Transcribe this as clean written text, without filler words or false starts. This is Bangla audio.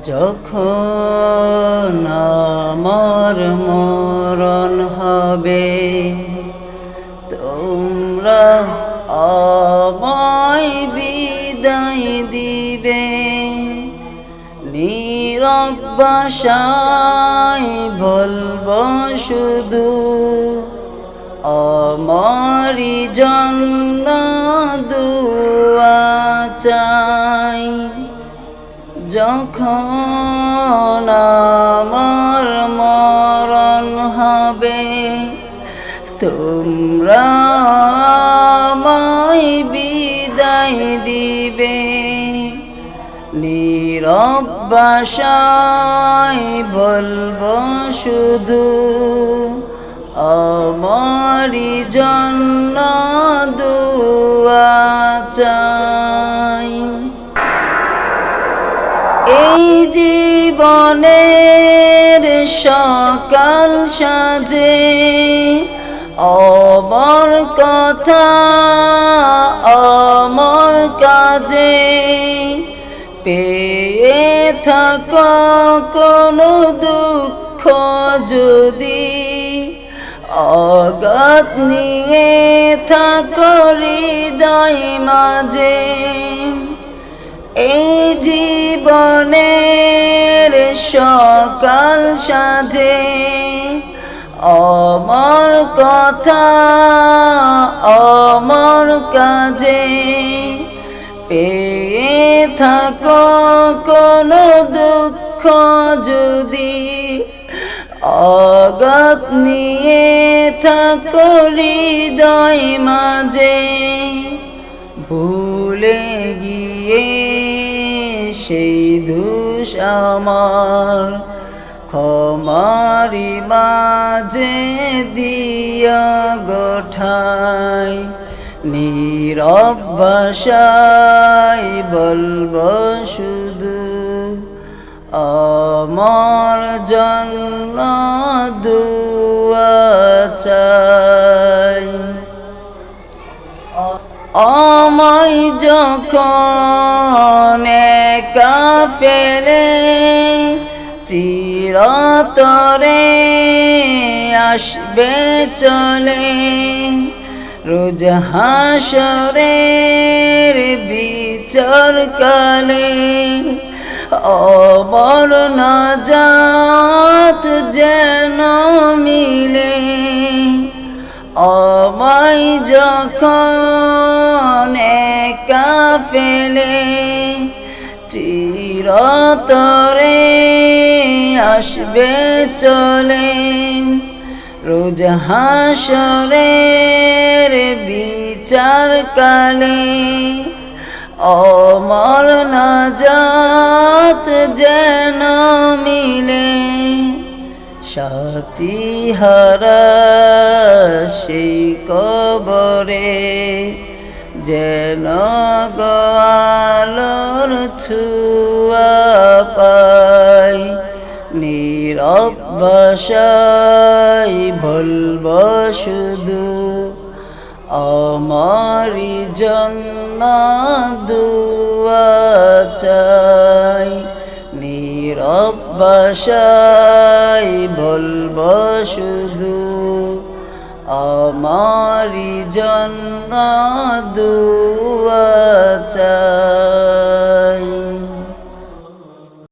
যখন আমার মরণ হবে, তোমরা আমায় বিদায় দিবে। নীরব ভাষায় বলবো শুধু, আমারই জন্য দুআ চাই। যখন আমার মরণ হবে, তোমরা আমায় বিদায় দিবে। নীরব ভাষায় বলবো শুধু, আমারই জন্য দুআ চাই। এই জীবনের সকাল সাজে আমার কথা, আমার কাজে পেয়ে থাকো কোনো দুঃখ যদি, আঘাত নিয়ে থাকো হৃদয় মাঝে। এই জীবনের সকাল সাজে আমার কথা, আমার কাজে পেয়ে থাকো কোনো দুঃখ যদি, আঘাত নিয়ে থাকো হৃদয় মাঝে। ভুলে গিয়ে সেই দোষ আমার ক্ষমারি মাঝে দিয়া গোঠাই। নীরব ভাষায় বলবো শুধু, আমার জন্য দুআ চাই। আমায় যখন একা ফেলে চিরতরে আসবে চলে, রোজ হাসরের বিচার কালে আমার নাজাত যেন মিলে। আমায় যখন একা ফেলে চিরতরে আসবে চলে, রোজ হাসরের বিচার কালে আমার নাজাত যেন মিলে। সাথী হারা সেই কবরে যেন গোয়ালোর ছোঁয়া পাই। নীরব ভাষায় বলবো শুধু, আমারই জন্য দুআ চাই। নীরব ভাষায় বলবো শুধু, আমারই জন্য দুআ চাই।